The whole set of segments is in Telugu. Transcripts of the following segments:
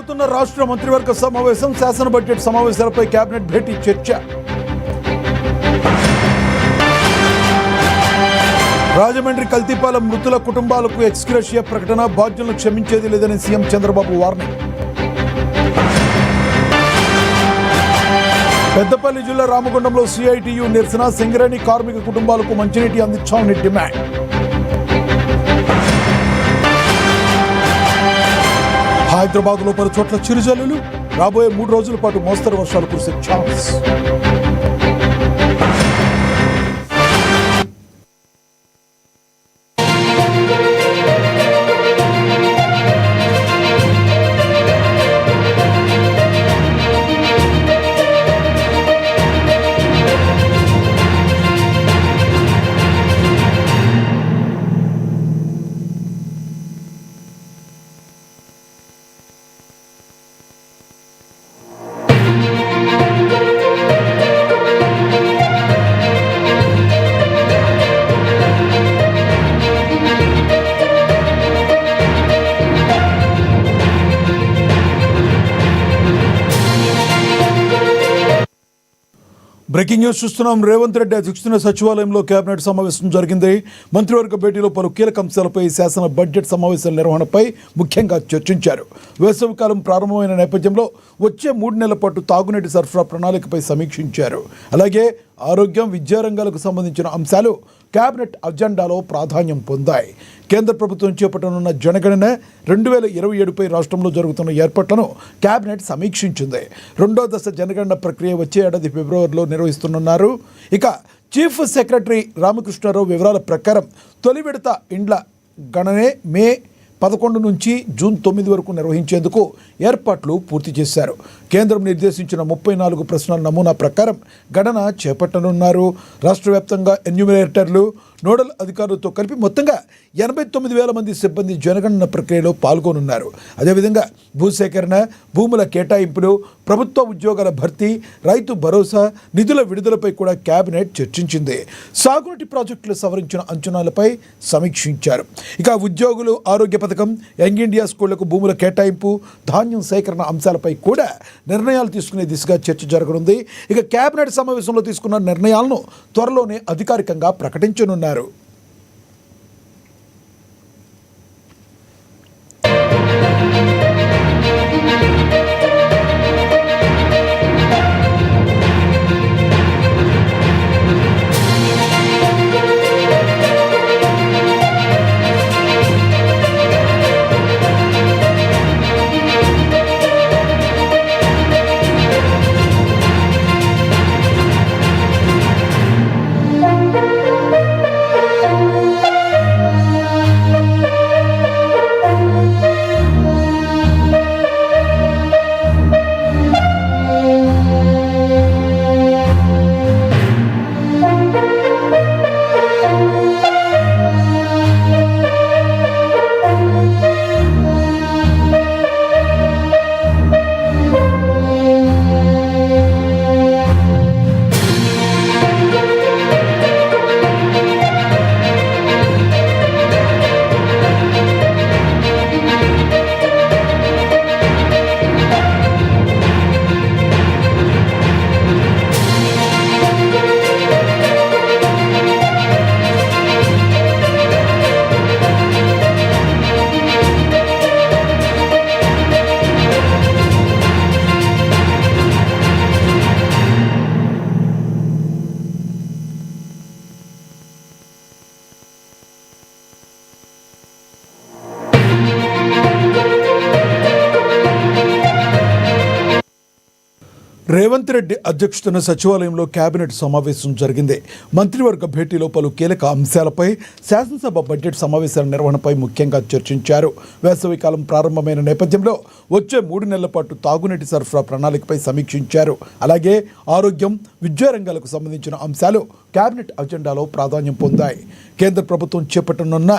కొనసాగుతున్న రాష్ట్ర మంత్రివర్గ సమావేశం, శాసన బడ్జెట్ సమావేశాలపై కేబినెట్ భేటీ చర్చ. రాజమండ్రి కల్తీపాలెం మృతుల కుటుంబాలకు ఎక్స్గ్రేషియా ప్రకటన, బాధ్యులను క్షమించేది లేదని సీఎం చంద్రబాబు వార్నింగ్. పెద్దపల్లి జిల్లా రామగుండంలో సిఐటియు నిరసన, సింగరేణి కార్మిక కుటుంబాలకు మంచినీటి అందించాలని డిమాండ్. హైదరాబాద్లో పలు చోట్ల చిరుజల్లులు, రాబోయే 3 రోజుల పాటు మోస్తరు వర్షాలు కురిసే ఛాన్స్. బ్రేకింగ్ న్యూస్ చూస్తున్నాం. రేవంత్ రెడ్డి అధ్యక్షతన సచివాలయంలో కేబినెట్ సమావేశం జరిగింది. మంత్రివర్గ భేటీలో పలు కీలక అంశాలపై, శాసన బడ్జెట్ సమావేశాల నిర్వహణపై ముఖ్యంగా చర్చించారు. వేసవికాలం ప్రారంభమైన నేపథ్యంలో వచ్చే 3 నెలల పాటు తాగునీటి సరఫరా ప్రణాళికపై సమీక్షించారు. అలాగే ఆరోగ్యం, విద్యారంగాలకు సంబంధించిన అంశాలు కేబినెట్ అజెండాలో ప్రాధాన్యం పొందాయి. కేంద్ర ప్రభుత్వం చేపట్టనున్న జనగణన 2027పై రాష్ట్రంలో జరుగుతున్న ఏర్పాట్లను కేబినెట్ సమీక్షించింది. 2వ దశ జనగణన ప్రక్రియ వచ్చే ఏడాది ఫిబ్రవరిలో నిర్వహిస్తున్నారు. ఇక చీఫ్ సెక్రటరీ రామకృష్ణారావు వివరాల ప్రకారం తొలి విడత ఇండ్ల గణనే మే 11 నుంచి జూన్ 9 వరకు నిర్వహించేందుకు ఏర్పాట్లు పూర్తి చేశారు. కేంద్రం నిర్దేశించిన 34 ప్రశ్నల నమూనా ప్రకారం గణన చేపట్టనున్నారు. రాష్ట్ర వ్యాప్తంగా ఎన్యూమినేటర్లు, నోడల్ అధికారులతో కలిపి మొత్తంగా 89,000 మంది సిబ్బంది జనగణన ప్రక్రియలో పాల్గొనున్నారు. అదేవిధంగా భూసేకరణ, భూముల కేటాయింపులు, ప్రభుత్వ ఉద్యోగాల భర్తీ, రైతు భరోసా నిధుల విడుదలపై కూడా కేబినెట్ చర్చించింది. సాగునీటి ప్రాజెక్టులు సవరించిన అంచనాలపై సమీక్షించారు. ఇక ఉద్యోగులు, ఆరోగ్య పథకం, యంగ్ ఇండియా స్కూళ్లకు భూముల కేటాయింపు, ధాన్యం సేకరణ అంశాలపై కూడా నిర్ణయాలు తీసుకునే దిశగా చర్చ జరగనుంది. ఇక కేబినెట్ సమావేశంలో తీసుకున్న నిర్ణయాలను త్వరలోనే అధికారికంగా ప్రకటించనున్నారు. రేవంత్ రెడ్డి అధ్యక్షతన సచివాలయంలో కేబినెట్ సమావేశం జరిగింది. మంత్రివర్గ భేటీలో పలు కీలక అంశాలపై, శాసనసభ బడ్జెట్ సమావేశాల నిర్వహణపై ముఖ్యంగా చర్చించారు. వేసవికాలం ప్రారంభమైన నేపథ్యంలో వచ్చే 3 నెలల పాటు తాగునీటి సరఫరా ప్రణాళికపై సమీక్షించారు. అలాగే ఆరోగ్యం, విద్యారంగాలకు సంబంధించిన అంశాలు కేబినెట్ అజెండాలో ప్రాధాన్యం పొందాయి. కేంద్ర ప్రభుత్వం చేపట్టనున్న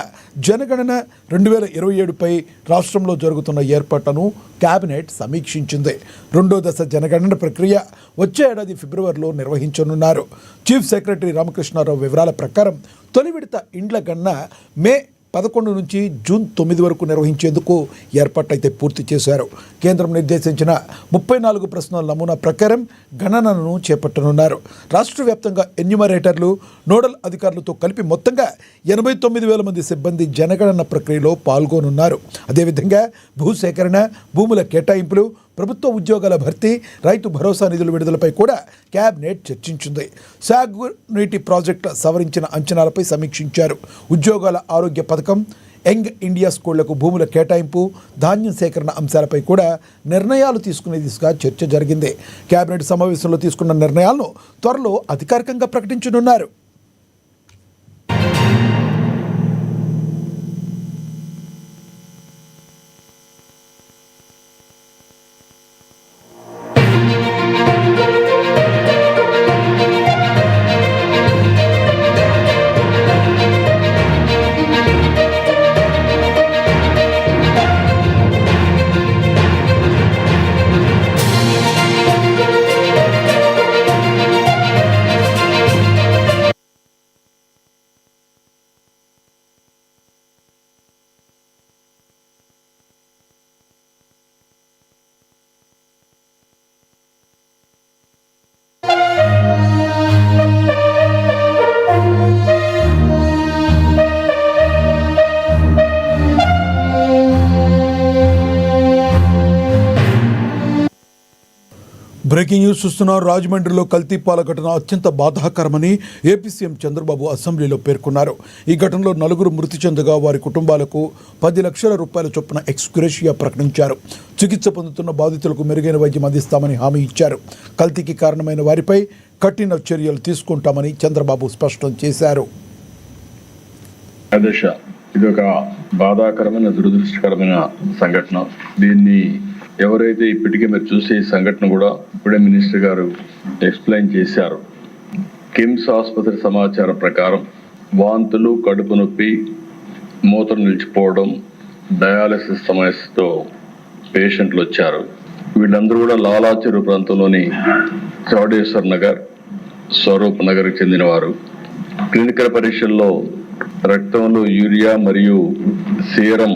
జనగణన 2027పై రాష్ట్రంలో జరుగుతున్న ఏర్పాట్లను కేబినెట్ సమీక్షించింది. 2వ దశ జనగణన ప్రక్రియ వచ్చే ఏడాది ఫిబ్రవరిలో నిర్వహించనున్నారు. చీఫ్ సెక్రటరీ రామకృష్ణారావు వివరాల ప్రకారం తొలి విడత ఇండ్ల గణన మే 11 నుంచి జూన్ 9 వరకు నిర్వహించేందుకు ఏర్పాట్లయితే పూర్తి చేశారు. కేంద్రం నిర్దేశించిన 34 ప్రశ్నల నమూనా ప్రకారం గణనను చేపట్టనున్నారు. రాష్ట్ర వ్యాప్తంగా ఎన్యూమరేటర్లు, నోడల్ అధికారులతో కలిపి మొత్తంగా 89,000 మంది సిబ్బంది జనగణన ప్రక్రియలో పాల్గొనున్నారు. అదేవిధంగా భూసేకరణ, భూముల కేటాయింపులు, ప్రభుత్వ ఉద్యోగాల భర్తీ, రైతు భరోసా నిధుల విడుదలపై కూడా క్యాబినెట్ చర్చించింది. సాగునీటి ప్రాజెక్టుల సవరించిన అంచనాలపై సమీక్షించారు. ఉద్యోగాల ఆరోగ్య పథకం, యంగ్ ఇండియా స్కూళ్లకు భూముల కేటాయింపు, ధాన్యం సేకరణ అంశాలపై కూడా నిర్ణయాలు తీసుకునే దిశగా చర్చ జరిగింది. క్యాబినెట్ సమావేశంలో తీసుకున్న నిర్ణయాలను త్వరలో అధికారికంగా ప్రకటించనున్నారు. బ్రేకింగ్ న్యూస్ చూస్తున్నారు. రాజమండ్రిలో కల్తీ పాల ఘటన అత్యంత బాధాకరమని ఏపీ సీఎం చంద్రబాబు అసెంబ్లీలో పేర్కొన్నారు. ఈ ఘటనలో 4 మృతి చెందగా వారి కుటుంబాలకు 10 లక్షల రూపాయల చొప్పున ఎక్స్గ్రేషియా ప్రకటించారు. చికిత్స పొందుతున్న బాధితులకు మెరుగైన వైద్యం అందిస్తామని హామీ ఇచ్చారు. కల్తీకి కారణమైన వారిపై కఠిన చర్యలు తీసుకుంటామని చంద్రబాబు స్పష్టం చేశారు. ఇది ఒక బాధాకరమైన, దురదృష్టకరమైన సంఘటన. దీన్ని ఎవరైతే ఇప్పటికే మీరు చూసే ఈ సంఘటన కూడా ఇప్పుడే మినిస్టర్ గారు ఎక్స్ప్లెయిన్ చేశారు. కిమ్స్ ఆసుపత్రి సమాచారం ప్రకారం వాంతులు, కడుపు నొప్పి, మూత్రం నిలిచిపోవడం, డయాలసిస్ సమస్యతో పేషెంట్లు వచ్చారు. వీళ్ళందరూ కూడా లాలాచెరువు ప్రాంతంలోని చౌడేశ్వర్ నగర్, స్వరూప్ నగర్కి చెందినవారు. క్లినికల్ పరీక్షల్లో రక్తంలో యూరియా మరియు సీరం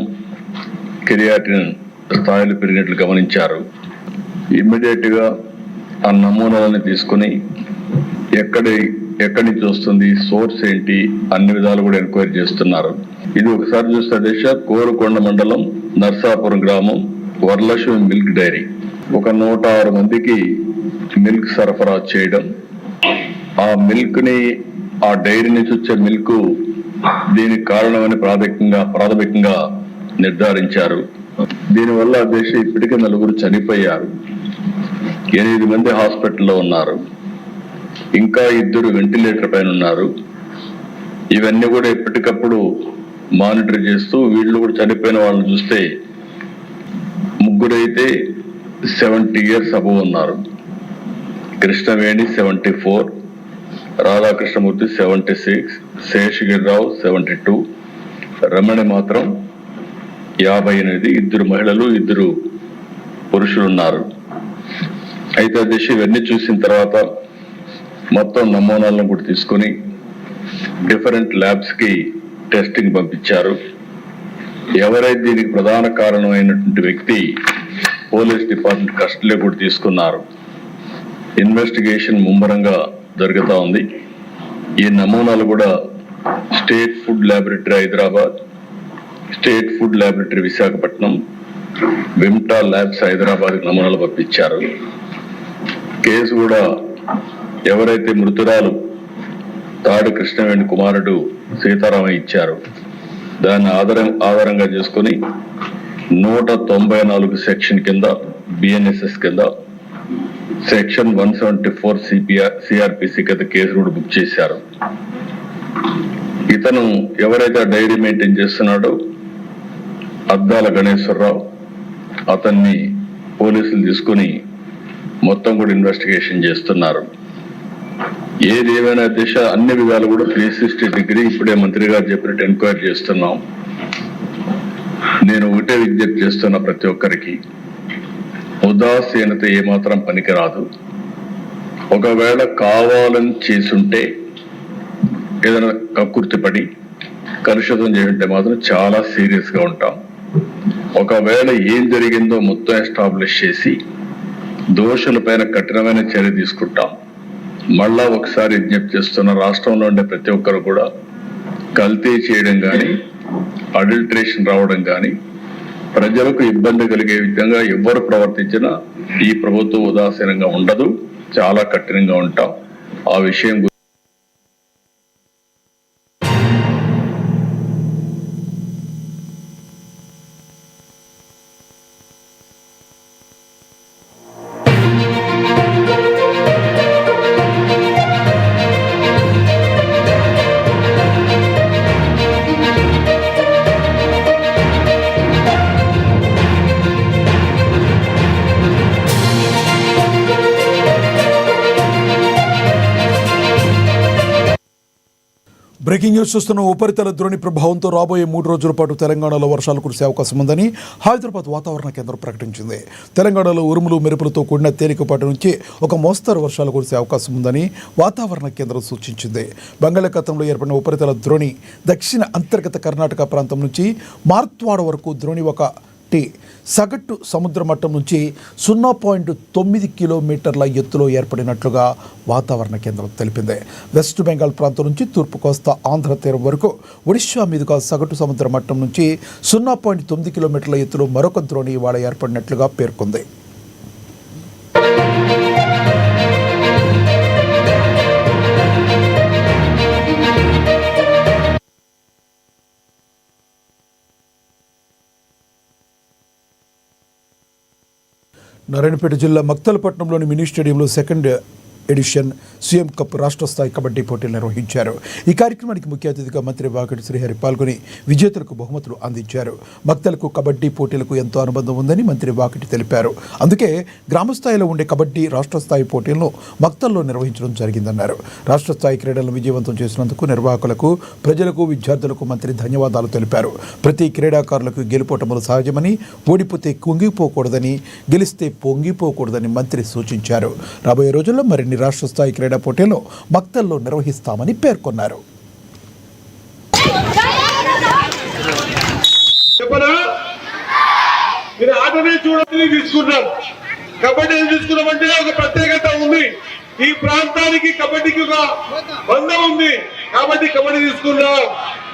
కెరియాటిన్ స్థాయిలు పెరిగినట్లు గమనించారు. ఇమ్మీడియట్ గా ఆ నమూనాలని తీసుకుని ఎక్కడి నుంచి వస్తుంది, సోర్స్ ఏంటి, అన్ని విధాలు కూడా ఎంక్వైరీ చేస్తున్నారు. ఇది ఒకసారి చూస్తే దిశ కోరుకొండ మండలం నర్సాపురం గ్రామం వరలక్ష్మి మిల్క్ డైరీ ఒక 106 మందికి మిల్క్ సరఫరా చేయడం, ఆ మిల్క్ ని, ఆ డైరీ నుంచి వచ్చే మిల్క్ దీనికి కారణమని ప్రాథమికంగా నిర్ధారించారు. దీనివల్ల దేశం ఇప్పటికే 4 చనిపోయారు, 8 మంది హాస్పిటల్లో ఉన్నారు, ఇంకా 2 వెంటిలేటర్ పైన ఉన్నారు. ఇవన్నీ కూడా ఎప్పటికప్పుడు మానిటర్ చేస్తూ వీళ్ళు కూడా చనిపోయిన వాళ్ళని చూస్తే 3 అయితే 70 years అబవ్ ఉన్నారు. కృష్ణవేణి 74, రాధాకృష్ణమూర్తి 76, శేషగిరిరావు 72, రమణి మాత్రం 58. 2 మహిళలు, 2 పురుషులు ఉన్నారు. అయితే దిశ ఇవన్నీ చూసిన తర్వాత మొత్తం నమూనాలను కూడా తీసుకుని డిఫరెంట్ ల్యాబ్స్ కి టెస్టింగ్ పంపించారు. ఎవరైతే దీనికి ప్రధాన కారణమైనటువంటి వ్యక్తి పోలీస్ డిపార్ట్మెంట్ కస్టడీలో కూడా తీసుకున్నారు. ఇన్వెస్టిగేషన్ ముమ్మరంగా జరుగుతూ ఉంది. ఈ నమూనాలు కూడా state food laboratory Hyderabad, state food laboratory Visakhapatnam, Vimta labs Hyderabad నమూనాలు పంపించారు. కేసు కూడా ఎవరైతే మృతురాలు తాడు కృష్ణవేణి కుమారుడు సీతారామయ్య ఇచ్చారు, దాన్ని ఆధారంగా చేసుకుని 194 సెక్షన్ కింద, బిఎన్ఎస్ఎస్ కింద, సెక్షన్ 174 సిఆర్పిసి కింద కేసు కూడా బుక్ చేశారు. ఇతను ఎవరైతే డైరీ మెయింటైన్ చేస్తున్నాడో అద్దాల గణేశ్వరరావు, అతన్ని పోలీసులు తీసుకుని మొత్తం కూడా ఇన్వెస్టిగేషన్ చేస్తున్నారు. ఏదేమైనా దిశ అన్ని విధాలు కూడా 360 డిగ్రీ ఇప్పుడే మంత్రి గారు చెప్పినట్టు ఎంక్వైరీ చేస్తున్నాం. నేను ఒకటే విజ్ఞప్తి చేస్తున్నా, ప్రతి ఒక్కరికి ఉదాసీనత ఏమాత్రం పనికిరాదు. ఒకవేళ కావాలని చేసుంటే, ఏదైనా కక్కుర్తిపడి కలుషితం చేస్తుంటే మాత్రం చాలా సీరియస్ గా ఉంటాం. ఒకవేళ ఏం జరిగిందో మొత్తం ఎస్టాబ్లిష్ చేసి దోషులపైన కఠినమైన చర్య తీసుకుంటాం. మళ్ళా ఒకసారి విజ్ఞప్తి చేస్తున్న రాష్ట్రంలో ఉండే ప్రతి ఒక్కరు కూడా కల్తీ చేయడం కానీ అడల్టరేషన్ రావడం కానీ ప్రజలకు ఇబ్బంది కలిగే విధంగా ఎవరు ప్రవర్తించినా ఈ ప్రభుత్వం ఉదాసీనంగా ఉండదు, చాలా కఠినంగా ఉంటాం. ఆ విషయం బ్రేకింగ్ న్యూస్ చూస్తున్న ఉపరితల ద్రోణి ప్రభావంతో రాబోయే 3 రోజుల పాటు తెలంగాణలో వర్షాలు కురిసే అవకాశం ఉందని హైదరాబాద్ వాతావరణ కేంద్రం ప్రకటించింది. తెలంగాణలో ఉరుములు మెరుపులతో కూడిన తేలికపాటి నుంచి ఒక మోస్తరు వర్షాలు కురిసే అవకాశం ఉందని వాతావరణ కేంద్రం సూచించింది. బంగాళాఖాతంలో ఏర్పడిన ఉపరితల ద్రోణి దక్షిణ అంతర్గత కర్ణాటక ప్రాంతం నుంచి మార్త్వాడ వరకు ద్రోణి సగటు సముద్ర మట్టం నుంచి 0.9 కిలోమీటర్ల ఎత్తులో ఏర్పడినట్లుగా వాతావరణ కేంద్రం తెలిపింది. వెస్ట్ బెంగాల్ ప్రాంతం నుంచి తూర్పు కోస్తా ఆంధ్ర తీరం వరకు ఒడిషా మీదుగా సగటు సముద్ర మట్టం నుంచి 0.9 కిలోమీటర్ల ఎత్తులో మరొక ద్రోణి ఇవాళ ఏర్పడినట్లుగా పేర్కొంది. నారాయణపేట జిల్లా మక్తలపట్నంలోని మినీ స్టేడియంలో 2వ ఎడిషన్ సీఎం కప్ రాష్ట్ర స్థాయి కబడ్డీ పోటీలు నిర్వహించారు. ఈ కార్యక్రమానికి ముఖ్య అతిథిగా మంత్రి వాకిటి శ్రీహరి పాల్గొని విజేతలకు బహుమతులు అందించారు. మక్తలకు కబడ్డీ పోటీలకు ఎంతో అనుబంధం ఉందని మంత్రి వాకిటి తెలిపారు. అందుకే గ్రామ స్థాయిలో ఉండే కబడ్డీ రాష్ట్ర స్థాయి పోటీలను మక్తల్లో నిర్వహించడం జరిగిందన్నారు. రాష్ట్ర స్థాయి క్రీడలను విజయవంతం చేసినందుకు నిర్వాహకులకు, ప్రజలకు, విద్యార్థులకు మంత్రి ధన్యవాదాలు తెలిపారు. ప్రతి క్రీడాకారులకు గెలుపోటములు సహజమని, ఓడిపోతే కుంగిపోకూడదని, గెలిస్తే పొంగిపోకూడదని మంత్రి సూచించారు. రాబోయే రోజుల్లో మరిన్ని రాష్ట్ర స్థాయి క్రీడా పోటీలను మక్తల్లో నిర్వహిస్తామని పేర్కొన్నారు. కబడ్డీ తీసుకున్నామంటే ఒక ప్రత్యేకత ఉంది. ఈ ప్రాంతానికి కబడ్డీకి ఒక బంధం ఉంది కాబట్టి కబడ్డీ తీసుకున్నాం.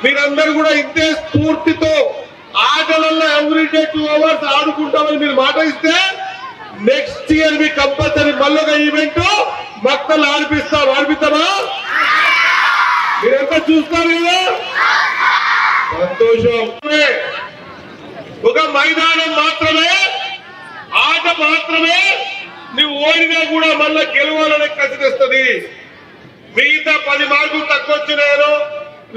మీరందరూ కూడా ఇంతే స్ఫూర్తితో ఆటలలో ఎవ్రీడే 2 hours ఆడుకుంటామని మీరు మాట ఇస్తే నెక్స్ట్ ఇయర్ మీ కంపల్సరీ మళ్ళొక ఈవెంట్ మక్తలు ఆడిపిస్తామా? మీరంతా చూస్తారు కదా, సంతోషం. ఒక మైదానం మాత్రమే, ఆట మాత్రమే. నువ్వు ఓడినా కూడా మళ్ళా గెలవాలనే కసి తెస్తుంది. మిగతా 10 మార్కులు తక్కువ వచ్చినాయో,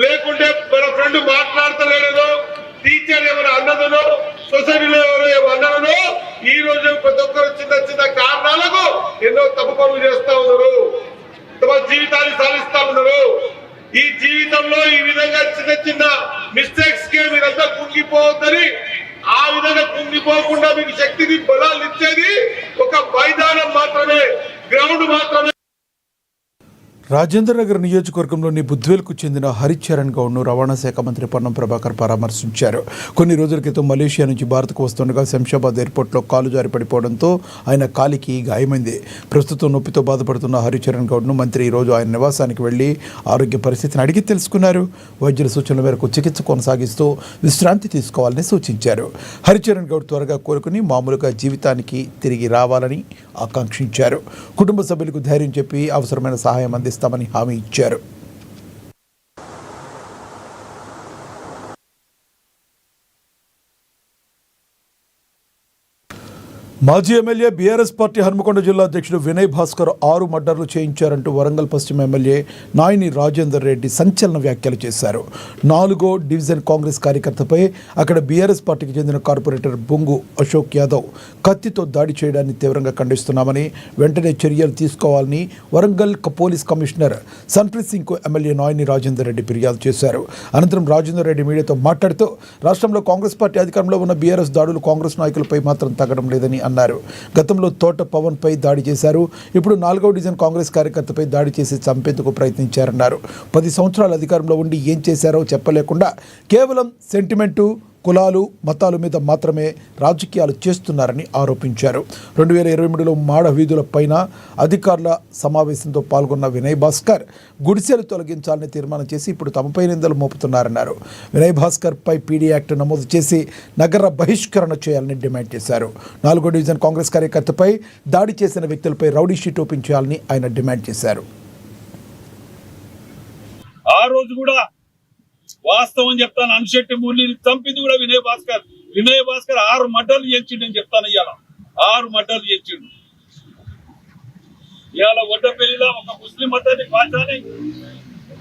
లేకుంటే మన ఫ్రెండ్ మాట్లాడతలేదో, టీచర్ ఏమైనా అన్నదనో, సొసైటీలో ఎవరో అన్నదనో, ఈ రోజు ప్రతి ఒక్కరు చిన్న చిన్న కారణాలకు ఎన్నో తప్పు పనులు చేస్తా ఉన్నారు, తమ జీవితాన్ని సాధిస్తా ఉన్నారు. ఈ జీవితంలో ఈ విధంగా చిన్న చిన్న మిస్టేక్స్ కే మీరంతా కుంగిపోవద్దని, ఆ విధంగా కుంగిపోకుండా మీకు శక్తిని బలాలు ఇచ్చేది ఒక మైదానం మాత్రమే, గ్రౌండ్ మాత్రమే. రాజేంద్ర నగర్ నియోజకవర్గంలోని బుద్వేల్కు చెందిన హరిచరణ్ గౌడ్ను రవాణా శాఖ మంత్రి పొన్నం ప్రభాకర్ పరామర్శించారు. కొన్ని రోజుల క్రితం మలేషియా నుంచి భారత్కు వస్తుండగా శంషాబాద్ ఎయిర్పోర్ట్లో కాలు జారి పడిపోవడంతో ఆయన కాలికి గాయమైంది. ప్రస్తుతం నొప్పితో బాధపడుతున్న హరిచరణ్ గౌడ్ను మంత్రి ఈరోజు ఆయన నివాసానికి వెళ్లి ఆరోగ్య పరిస్థితిని అడిగి తెలుసుకున్నారు. వైద్యుల సూచనల మేరకు చికిత్స కొనసాగిస్తూ విశ్రాంతి తీసుకోవాలని సూచించారు. హరిచరణ్ గౌడ్ త్వరగా కోలుకుని మామూలుగా జీవితానికి తిరిగి రావాలని ఆకాంక్షించారు. కుటుంబ సభ్యులకు ధైర్యం చెప్పి అవసరమైన సహాయం అందిస్తామని హామీ ఇచ్చారు. మాజీ ఎమ్మెల్యే బీఆర్ఎస్ పార్టీ హన్మకొండ జిల్లా అధ్యక్షుడు వినయ్ భాస్కర్ 6 మర్డర్లు చేయించారంటూ వరంగల్ పశ్చిమ ఎమ్మెల్యే నాయని రాజేందర్ రెడ్డి సంచలన వ్యాఖ్యలు చేశారు. 4వ డివిజన్ కాంగ్రెస్ కార్యకర్తపై అక్కడ బీఆర్ఎస్ పార్టీకి చెందిన కార్పొరేటర్ బొంగు అశోక్ యాదవ్ కత్తితో దాడి చేయడాన్ని తీవ్రంగా ఖండిస్తున్నామని, వెంటనే చర్యలు తీసుకోవాలని వరంగల్ పోలీస్ కమిషనర్ సన్ప్రీత్ సింగ్కు ఎమ్మెల్యే నాయని రాజేందర్ రెడ్డి ఫిర్యాదు చేశారు. అనంతరం రాజేందర్ రెడ్డి మీడియాతో మాట్లాడుతూ రాష్ట్రంలో కాంగ్రెస్ పార్టీ అధికారంలో ఉన్న బీఆర్ఎస్ దాడులు కాంగ్రెస్ నాయకులపై మాత్రం తగ్గడం లేదని అన్నారు. గతంలో తోట పవన్పై దాడి చేశారు. ఇప్పుడు 4వ డివిజన్ కాంగ్రెస్ కార్యకర్తపై దాడి చేసి చంపేందుకు ప్రయత్నించారన్నారు. 10 సంవత్సరాలు అధికారంలో ఉండి ఏం చేశారో చెప్పలేకుండా కేవలం సెంటిమెంటు, కులాలు, మతాల మీద మాత్రమే రాజకీయాలు చేస్తున్నారని ఆరోపించారు. 2023లో మాడ వీధుల పైన అధికారుల సమావేశంతో పాల్గొన్న వినయ్ భాస్కర్ గుడిసెలు తొలగించాలని తీర్మానం చేసి ఇప్పుడు తమపై నిందలు మోపుతున్నారన్నారు. వినయ్ భాస్కర్ పై పీడీ యాక్ట్ నమోదు చేసి నగర బహిష్కరణ చేయాలని డిమాండ్ చేశారు. 4వ డివిజన్ కాంగ్రెస్ కార్యకర్తపై దాడి చేసిన వ్యక్తులపై రౌడీ షీట్ ఓపెన్ చేయాలని ఆయన డిమాండ్ చేశారు. ఆ రోజు కూడా వాస్తవం చెప్తాను, అన్షెట్టి మురళిని చంపింది కూడా వినయ్ భాస్కర్. 6 మర్డర్లు చేసిండు అని చెప్తాను. ఇవాళ 6 మర్డర్లు చేసిండు. ఇవాళ వడ్డపల్లిలో ఒక ముస్లిం అతన్ని పాచాని,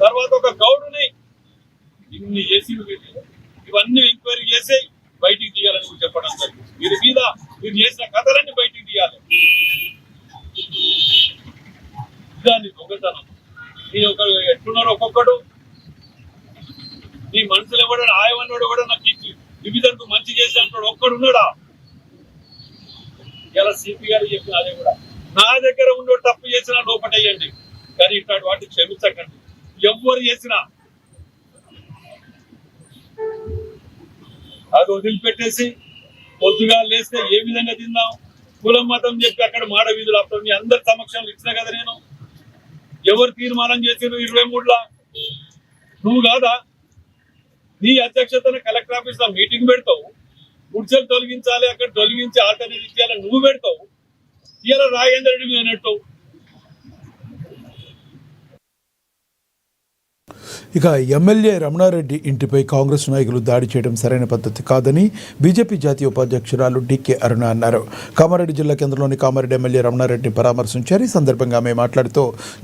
తర్వాత ఒక గౌడుని, ఇన్ని ఏసీలు పెట్టి ఇవన్నీ ఎంక్వైరీ చేసి బయటికి తీయాలని కూడా చెప్పడం జరిగింది. మీరు చేసిన కథలన్నీ బయటికి తీయాలి. దాన్ని దొంగతనం ఎట్లున్నారు ఒక్కొక్కడు. నీ మనసులో కూడా ఆయవన్నాడు కూడా నాకు ఇచ్చి డివిజన్ కు మంచి చేసి అంటాడు ఒక్కడున్నాడా? ఇలా సిపి గారు చెప్పిన అదే కూడా, నా దగ్గర ఉండే తప్పు చేసినా లోపటేయండి, కానీ ఇట్లాంటి వాటిని క్షమించకండి. ఎవ్వరు చేసినా అది వదిలిపెట్టేసి పొద్దుగా లేస్తే ఏ విధంగా తిందాం, కులం మతం చెప్పి అక్కడ మాడ వీధులు అప్పుడు మీ అందరి సమక్షంలో ఇచ్చిన కదా. నేను ఎవరు తీర్మానం చేసిన 23లా నువ్వు కాదా? నీ అధ్యక్షతన కలెక్టర్ ఆఫీస్ లో మీటింగ్ పెడతావు, గుడిసెలు తొలగించాలి, అక్కడ తొలగించి ఆల్టర్నేటివ్ చేయాలని నువ్వు పెడతావు. ఇలా రాజేందర్ రెడ్డి అన్నట్టు. ఇక ఎమ్మెల్యే రమణారెడ్డి ఇంటిపై కాంగ్రెస్ నాయకులు దాడి చేయడం సరైన పద్ధతి కాదని బీజేపీ జాతీయ ఉపాధ్యక్షురాలు డికే అరుణ అన్నారు. కామారెడ్డి జిల్లా కేంద్రంలోని కామారెడ్డి ఎమ్మెల్యే రమణారెడ్డిని పరామర్శించారు. ఈ సందర్భంగా ఆమె మాట్లాడుతూ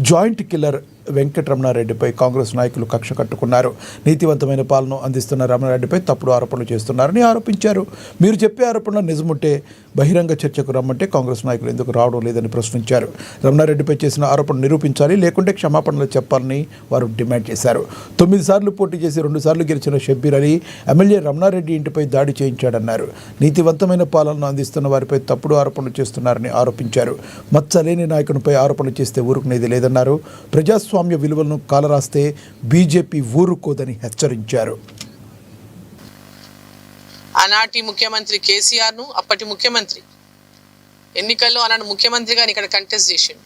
జాయింట్ కిల్లర్ వెంకటరమణారెడ్డిపై కాంగ్రెస్ నాయకులు కక్ష కట్టుకున్నారు. నీతివంతమైన పాలన అందిస్తున్న రమణారెడ్డిపై తప్పుడు ఆరోపణలు చేస్తున్నారని ఆరోపించారు. మీరు చెప్పే ఆరోపణలు నిజముంటే బహిరంగ చర్చకు రమ్మంటే కాంగ్రెస్ నాయకులు ఎందుకు రావడం లేదని ప్రశ్నించారు. రమణారెడ్డిపై చేసిన ఆరోపణలు నిరూపించాలి, లేకుంటే క్షమాపణలు చెప్పాలని వారు డిమాండ్ చేశారు. 9 సార్లు పోటీ చేసి 2 సార్లు గెలిచిన షబ్బీర్ అలీ ఎమ్మెల్యే రమణారెడ్డి ఇంటిపై దాడి చేయించాడన్నారు. నీతివంతమైన పాలనను అందిస్తున్న వారిపై తప్పుడు ఆరోపణలు చేస్తున్నారని ఆరోపించారు. మచ్చలేని నాయకునిపై ఆరోపణలు చేస్తే ఊరుకునేది లేదన్నారు. ప్రజాస్వామ్య విలువలను కాలరాస్తే బీజేపీ ఊరుకోదని హెచ్చరించారు. ఆనాటి ముఖ్యమంత్రి కేసీఆర్ను అప్పటి ముఖ్యమంత్రి ఎన్నికల్లో ఆనాడు ముఖ్యమంత్రిగా ఇక్కడ కంటెస్ట్ చేసిండు.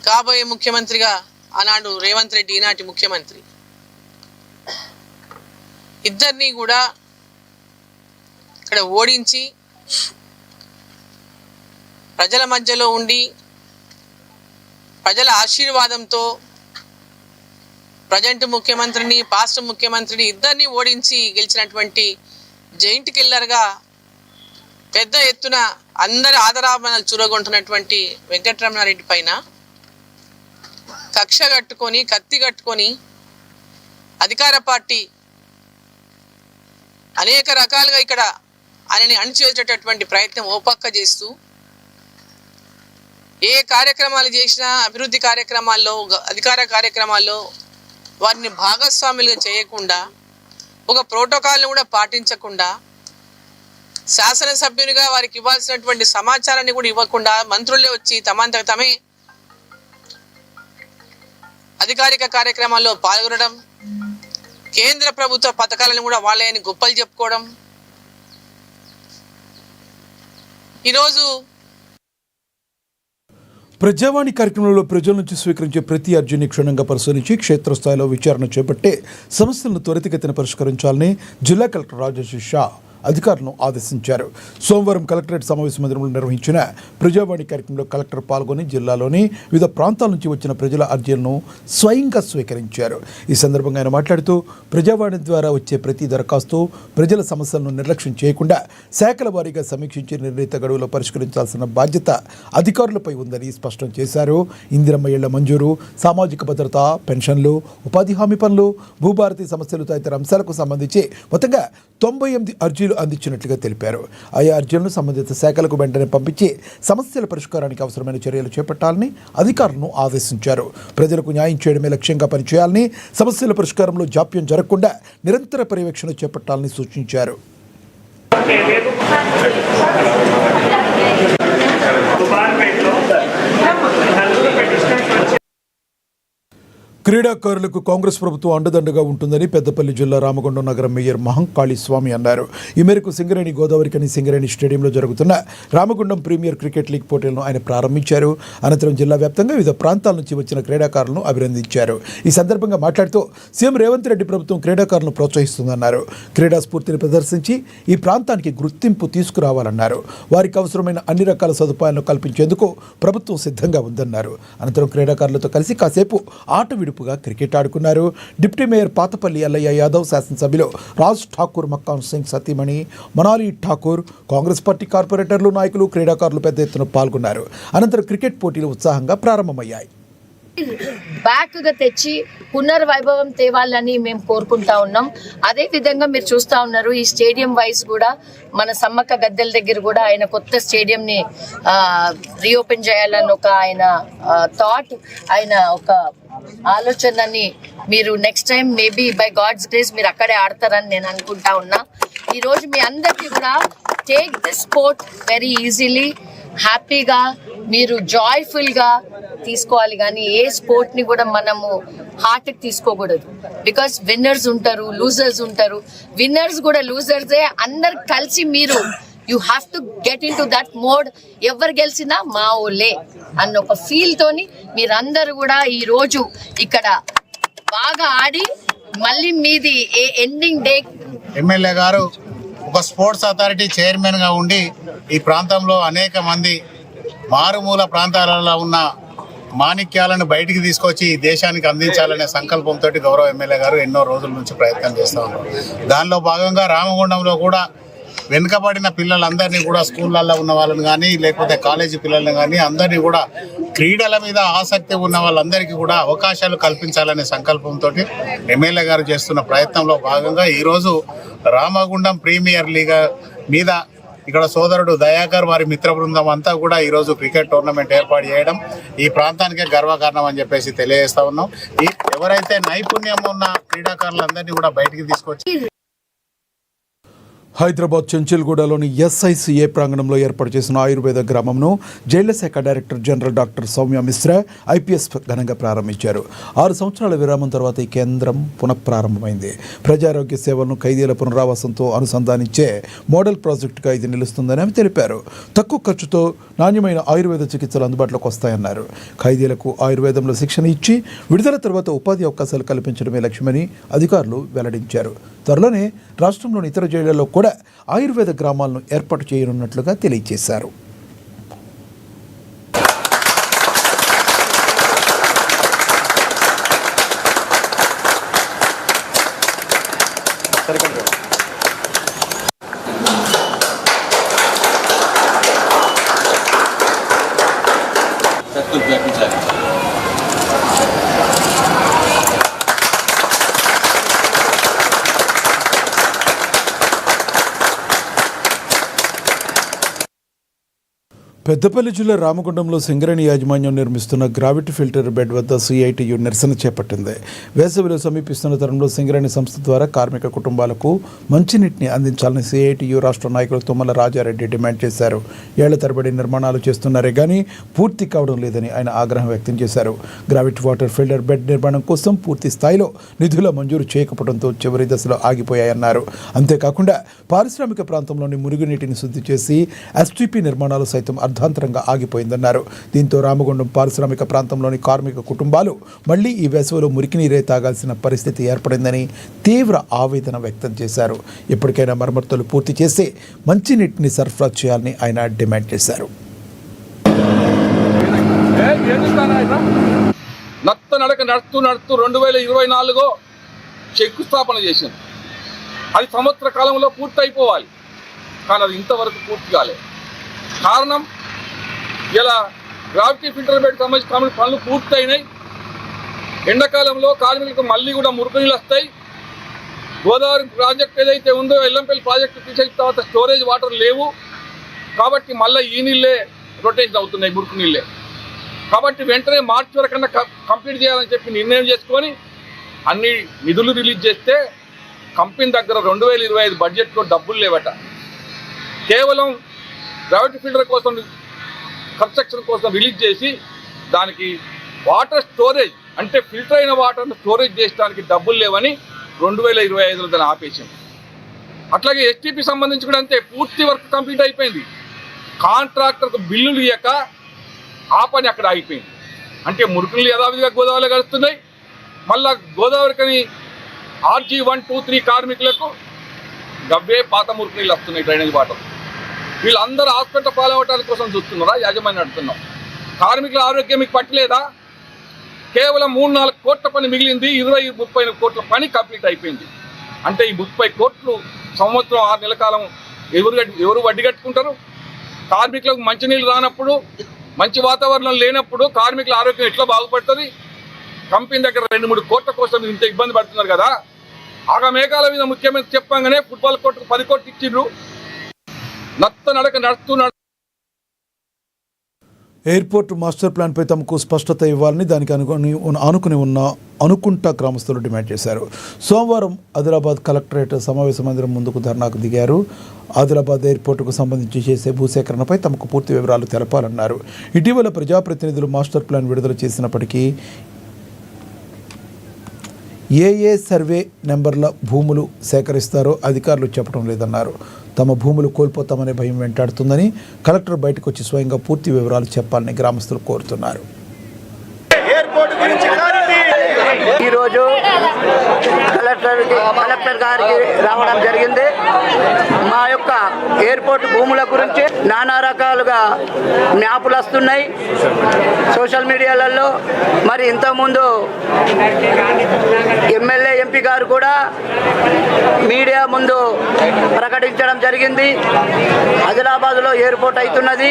కాబోయే ముఖ్యమంత్రిగా ఆనాడు రేవంత్ రెడ్డి ఈనాటి ముఖ్యమంత్రి. ఇద్దరిని కూడా ఇక్కడ ఓడించి ప్రజల మధ్యలో ఉండి ప్రజల ఆశీర్వాదంతో ప్రజెంట్ ముఖ్యమంత్రిని, పాస్ట్ ముఖ్యమంత్రిని ఇద్దరిని ఓడించి గెలిచినటువంటి జైంట్ కిల్లర్గా పెద్ద ఎత్తున అందరి ఆదరాభరణాలు చూరగొంటున్నటువంటి వెంకటరమణారెడ్డి పైన కక్ష కట్టుకొని, కత్తి కట్టుకొని అధికార పార్టీ అనేక రకాలుగా ఇక్కడ ఆయనని అణిచివేసేటటువంటి ప్రయత్నం ఓపక్క చేస్తూ ఏ కార్యక్రమాలు చేసినా అభివృద్ధి కార్యక్రమాల్లో, అధికార కార్యక్రమాల్లో వారిని భాగస్వాములుగా చేయకుండా, ఒక ప్రోటోకాల్ని కూడా పాటించకుండా, శాసనసభ్యునిగా వారికి ఇవ్వాల్సినటువంటి సమాచారాన్ని కూడా ఇవ్వకుండా మంత్రులే వచ్చి తమంతట తమే అధికారిక కార్యక్రమాల్లో పాల్గొనడం, కేంద్ర ప్రభుత్వ పథకాలను కూడా వాళ్ళే అని గొప్పలు చెప్పుకోవడం. ఈరోజు ప్రజావాణి కార్యక్రమంలో ప్రజల నుంచి స్వీకరించే ప్రతి అర్జీని క్షుణ్ణంగా పరిశీలించి క్షేత్రస్థాయిలో విచారణ చేపట్టే సమస్యలను త్వరితగతిన పరిష్కరించాలని జిల్లా కలెక్టర్ రాజేష్ షా అధికారులను ఆదేశించారు. సోమవారం కలెక్టరేట్ సమావేశ మందిరంలో నిర్వహించిన ప్రజావాణి కార్యక్రమంలో కలెక్టర్ పాల్గొని జిల్లాలోని వివిధ ప్రాంతాల నుంచి వచ్చిన ప్రజల అర్జీలను స్వయంగా స్వీకరించారు. ఈ సందర్భంగా ఆయన మాట్లాడుతూ ప్రజావాణి ద్వారా వచ్చే ప్రతి దరఖాస్తు ప్రజల సమస్యలను నిర్లక్ష్యం చేయకుండా శాఖల వారీగా సమీక్షించి నిర్ణీత గడువులో పరిష్కరించాల్సిన బాధ్యత అధికారులపై ఉందని స్పష్టం చేశారు. ఇందిరమ్మ ఇళ్ల మంజూరు, సామాజిక భద్రత, పెన్షన్లు, ఉపాధి హామీ పనులు, భూభారతి సమస్యలు తదితర అంశాలకు సంబంధించి మొత్తంగా 98 అర్జీలు అందించినట్లుగా తెలిపారు. ఆయా అర్జీలను సంబంధిత శాఖలకు వెంటనే పంపించి సమస్యల పరిష్కారానికి అవసరమైన చర్యలు చేపట్టాలని అధికారులను ఆదేశించారు. ప్రజలకు న్యాయం చేయడమే లక్ష్యంగా పనిచేయాలని, సమస్యల పరిష్కారంలో జాప్యం జరగకుండా నిరంతర పర్యవేక్షణ చేపట్టాలని సూచించారు. క్రీడాకారులకు కాంగ్రెస్ ప్రభుత్వం అండదండగా ఉంటుందని పెద్దపల్లి జిల్లా రామగుండం నగరం మేయర్ మహంకాళి స్వామి అన్నారు. ఈ మేరకు సింగరేణి గోదావరికని సింగరేణి స్టేడియంలో జరుగుతున్న రామగుండం ప్రీమియర్ క్రికెట్ లీగ్ పోటీలను ఆయన ప్రారంభించారు. అనంతరం జిల్లా వ్యాప్తంగా వివిధ ప్రాంతాల నుంచి వచ్చిన క్రీడాకారులను అభినందించారు. ఈ సందర్భంగా మాట్లాడుతూ సీఎం రేవంత్ రెడ్డి ప్రభుత్వం క్రీడాకారులను ప్రోత్సహిస్తుందన్నారు. క్రీడా స్ఫూర్తిని ప్రదర్శించి ఈ ప్రాంతానికి గుర్తింపు తీసుకురావాలన్నారు. వారికి అవసరమైన అన్ని రకాల సదుపాయాలను కల్పించేందుకు ప్రభుత్వం సిద్ధంగా ఉందన్నారు. అనంతరం క్రీడాకారులతో కలిసి కాసేపు ఆట విడుపుగా క్రికెట్ ఆడుకున్నారు. డిప్యూటీ మేయర్ పాతపల్లి ఎల్లయ్య యాదవ్, శాసనసభ్యులు రాజ్ ఠాకూర్, మక్కాన్ సింగ్ సతీమణి మనాలి ఠాకూర్, కాంగ్రెస్ పార్టీ కార్పొరేటర్లు, నాయకులు, క్రీడాకారులు పెద్ద ఎత్తున పాల్గొన్నారు. అనంతరం క్రికెట్ పోటీలు ఉత్సాహంగా ప్రారంభమయ్యాయి. బ్యాక్గా తెచ్చి పునర్వైభవం తేవాలని మేము కోరుకుంటా ఉన్నాం. అదే విధంగా మీరు చూస్తూ ఉన్నారు, ఈ స్టేడియం వైజ్ కూడా మన సమ్మక్క గద్దెల దగ్గర కూడా ఆయన కొత్త స్టేడియంని రీఓపెన్ చేయాలని ఒక ఆయన థాట్, ఆయన ఒక ఆలోచనని మీరు next time maybe by god's grace మీరు అక్కడే ఆడతారని నేను అనుకుంటా ఉన్నా. ఈరోజు మీ అందరికీ కూడా take this sport very easily, హ్యాపీగా మీరు జాయ్ఫుల్గా తీసుకోవాలి. కానీ ఏ స్పోర్ట్ని కూడా మనము హార్ట్కి తీసుకోకూడదు. బికాస్ విన్నర్స్ ఉంటారు, లూజర్స్ ఉంటారు. విన్నర్స్ కూడా లూజర్సే. అందరు కలిసి మీరు you have to get in to that mode. ఎవరు గెలిచినా మా ఓలే అన్న ఒక ఫీల్ తోని మీరందరూ కూడా ఈ రోజు ఇక్కడ బాగా ఆడి మళ్ళీ మీది ఎండింగ్ డే. ఎమ్మెల్యే గారు ఒక స్పోర్ట్స్ అథారిటీ చైర్మన్ గా ఉండి ఈ ప్రాంతంలో అనేక మంది మారుమూల ప్రాంతాలలో ఉన్న మాణిక్యాలను బయటికి తీసుకొచ్చి దేశానికి అందించాలనే సంకల్పంతో గౌరవ ఎమ్మెల్యే గారు ఎన్నో రోజుల నుంచి ప్రయత్నం చేస్తూ ఉన్నారు. దానిలో భాగంగా రామగుండంలో కూడా వెనుకబడిన పిల్లలందరినీ కూడా స్కూళ్ళల్లో ఉన్న వాళ్ళని కానీ లేకపోతే కాలేజీ పిల్లల్ని కానీ అందరినీ కూడా క్రీడల మీద ఆసక్తి ఉన్న వాళ్ళందరికీ కూడా అవకాశాలు కల్పించాలనే సంకల్పంతో ఎమ్మెల్యే గారు చేస్తున్న ప్రయత్నంలో భాగంగా ఈరోజు రామగుండం ప్రీమియర్ లీగ్ మీద ఇక్కడ సోదరుడు దయాకర్ వారి మిత్ర బృందం అంతా కూడా ఈరోజు క్రికెట్ టోర్నమెంట్ ఏర్పాటు చేయడం ఈ ప్రాంతానికే గర్వకారణం అని చెప్పేసి తెలియజేస్తా ఉన్నాం. ఎవరైతే నైపుణ్యం ఉన్న క్రీడాకారులందరినీ కూడా బయటికి తీసుకొచ్చి హైదరాబాద్ చెంచల్గూడలోని ఎస్ఐసిఏ ప్రాంగణంలో ఏర్పాటు చేసిన ఆయుర్వేద గ్రామంను జైళ్ల శాఖ director general doctor Soumya Mishra IPS ఘనంగా ప్రారంభించారు. 6 సంవత్సరాల విరామం తర్వాత ఈ కేంద్రం పునఃప్రారంభమైంది. ప్రజారోగ్య సేవలను ఖైదీల పునరావాసంతో అనుసంధానించే మోడల్ ప్రాజెక్టుగా ఇది నిలుస్తుందని ఆమె తెలిపారు. తక్కువ ఖర్చుతో నాణ్యమైన ఆయుర్వేద చికిత్సలు అందుబాటులోకి వస్తాయన్నారు. ఖైదీలకు ఆయుర్వేదంలో శిక్షణ ఇచ్చి విడుదల తర్వాత ఉపాధి అవకాశాలు కల్పించడమే లక్ష్యమని అధికారులు వెల్లడించారు. త్వరలోనే రాష్ట్రంలోని ఇతర జైళ్లలో కూడా ఆయుర్వేద గ్రామాలను ఏర్పాటు చేయనున్నట్లుగా తెలియజేశారు. పెద్దపల్లి జిల్లా రామగుండంలో సింగరేణి యాజమాన్యం నిర్మిస్తున్న గ్రావిటీ ఫిల్టర్ బెడ్ వద్ద సిఐటియు నిరసన చేపట్టింది. వేసవిలో సమీపిస్తున్న తరంలో సింగరేణి సంస్థ ద్వారా కార్మిక కుటుంబాలకు మంచినీటిని అందించాలని సిఐటియు రాష్ట్ర నాయకులు తుమ్మల రాజారెడ్డి డిమాండ్ చేశారు. ఏళ్ల తరబడి నిర్మాణాలు చేస్తున్నారే కానీ పూర్తి కావడం లేదని ఆయన ఆగ్రహం వ్యక్తం చేశారు. గ్రావిటీ వాటర్ ఫిల్టర్ బెడ్ నిర్మాణం కోసం పూర్తి స్థాయిలో నిధుల మంజూరు చేయకపోవడంతో చివరి దశలో ఆగిపోయాయన్నారు. అంతేకాకుండా పారిశ్రామిక ప్రాంతంలోని మురుగునీటిని శుద్ధి చేసి ఎస్టీపీ నిర్మాణాలు సైతం అర్థాంతరంగా ఆగిపోయిందన్నారు. దీంతో రామగుండం పారిశ్రామిక ప్రాంతంలోని కార్మిక కుటుంబాలు మళ్లీ ఈ వేసవిలో మురికి నీరే తాగాల్సిన పరిస్థితి ఏర్పడిందని తీవ్ర ఆవేదన వ్యక్తం చేశారు. ఇప్పటికైనా మరమ్మతులు పూర్తి చేసి మంచినీటిని సరఫరా చేయాలని ఆయన డిమాండ్ చేశారు. నడక నడుస్తూ 2024 శంకుస్థాపన చేసింది. అది సంవత్సర కాలంలో పూర్తి అయిపోవాలి, కానీ అది ఇంతవరకు పూర్తి కాలేదు. కారణం ఇలా గ్రావిటీ ఫిల్టర్ బెడ్ సంబంధించిన పనులు పూర్తయినాయి. ఎండాకాలంలో కార్మికులకు మళ్ళీ కూడా మురుకు నీళ్ళు వస్తాయి. గోదావరి ప్రాజెక్ట్ ఏదైతే ఉందో ఎల్లంపల్లి ప్రాజెక్టు తీసేసిన తర్వాత స్టోరేజ్ వాటర్ లేవు కాబట్టి మళ్ళీ ఈ నీళ్ళే రొటేషన్ అవుతున్నాయి, మురుకు నీళ్ళే. కాబట్టి వెంటనే మార్చి వరకన్నా కంప్లీట్ చేయాలని చెప్పి నిర్ణయం చేసుకొని అన్ని నిధులు రిలీజ్ చేస్తే కంపెనీ దగ్గర 2025 బడ్జెట్లో డబ్బులు లేవట. కేవలం గ్రావిటీ ఫిల్టర్ కోసం కన్స్ట్రక్షన్ కోసం రిలీజ్ చేసి దానికి వాటర్ స్టోరేజ్ అంటే ఫిల్టర్ అయిన వాటర్ను స్టోరేజ్ చేయడానికి డబ్బులు లేవని 2025లో దాన్ని ఆపేసాం. అట్లాగే ఎస్టీపీ సంబంధించి కూడా అంతే, పూర్తి వర్క్ కంప్లీట్ అయిపోయింది. కాంట్రాక్టర్కు బిల్లులు ఇవ్వక ఆ పని అక్కడ ఆగిపోయింది. అంటే మురుకులు యథావిధిగా గోదావరిలో కలుస్తున్నాయి. మళ్ళా గోదావరికని RG 1, 2, 3 కార్మికులకు గవ్వే పాత మురుకు నీళ్ళు వస్తున్నాయి డ్రైనేజ్ వాటర్. వీళ్ళందరూ హాస్పిటల్ పాలవటానికి కోసం చూస్తున్నారా? యాజమాన్యం అడుగుతున్నాం. కార్మికుల ఆరోగ్యం మీకు పట్టలేదా? కేవలం 3-4 కోట్ల పని మిగిలింది, 20-30 కోట్ల పని కంప్లీట్ అయిపోయింది. అంటే ఈ 30 కోట్లు సంవత్సరం 6 నెలల కాలం ఎవరు వడ్డీ కట్టుకుంటారు? కార్మికులకు మంచినీళ్ళు రానప్పుడు, మంచి వాతావరణం లేనప్పుడు కార్మికుల ఆరోగ్యం ఎట్లా బాగుపడుతుంది? కంపెనీ దగ్గర 2-3 కోట్ల కోసం ఇంత ఇబ్బంది పడుతున్నారు కదా. ఆగమేఘాల మీద ముఖ్యమంత్రి చెప్పంగానే ఫుట్బాల్ కోర్టుకు 10 కోట్లు ఇచ్చిండ్రు. నడుస్తూ ఎయిర్పోర్ట్ మాస్టర్ ప్లాన్పై తమకు స్పష్టత ఇవ్వాలని దానికి ఆనుకుని ఉన్న అనుకుంటా గ్రామస్తులు డిమాండ్ చేశారు. సోమవారం ఆదిలాబాద్ కలెక్టరేట్ సమావేశ మందిరం ముందుకు ధర్నాకు దిగారు. ఆదిలాబాద్ ఎయిర్పోర్టుకు సంబంధించి చేసే భూసేకరణపై తమకు పూర్తి వివరాలు తెలపాలన్నారు. ఇటీవల ప్రజాప్రతినిధులు మాస్టర్ ప్లాన్ విడుదల చేసినప్పటికీ ఏ సర్వే నెంబర్ల భూములు సేకరిస్తారో అధికారులు చెప్పడం లేదన్నారు. తమ భూములు కోల్పోతామనే భయం వెంటాడుతుందని కలెక్టర్ బయటకు వచ్చి స్వయంగా పూర్తి వివరాలు చెప్పాలని గ్రామస్తులు కోరుతున్నారు. ఈరోజు కలెక్టర్ గారికి రావడం జరిగింది. మా యొక్క ఎయిర్పోర్ట్ భూముల గురించి నానా రకాలుగా మ్యాపులు వస్తున్నాయి సోషల్ మీడియాలలో. మరి ఇంతకుముందు ఎమ్మెల్యే ఎంపీ గారు కూడా మీడియా ముందు ప్రకటించడం జరిగింది. ఆదిలాబాద్లో ఎయిర్పోర్ట్ అవుతున్నది,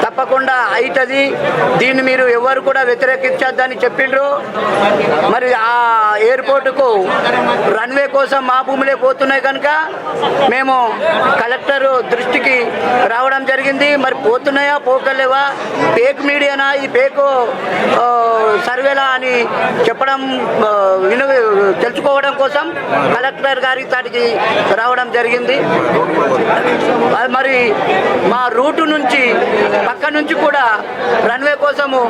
తప్పకుండా అవుతుంది, దీన్ని మీరు ఎవరు కూడా వ్యతిరేకించద్దని చెప్పిండ్రు. మరి ఆ ఎయిర్పోర్టుకు రన్వే కోసం మా భూములే పోతున్నాయి కనుక మేము కలెక్టర్ దృష్టికి రావడం జరిగింది. మరి పోతున్నాయా పోకలేవా, ఫేక్ మీడియానా, ఇది ఫేక్ సర్వేలా అని చెప్పడం తెలుసుకోవడం కోసం కలెక్టర్ గారి తాటికి రావడం జరిగింది. మరి మా రూటు నుంచి పక్క నుంచి కూడా రన్వే కోసము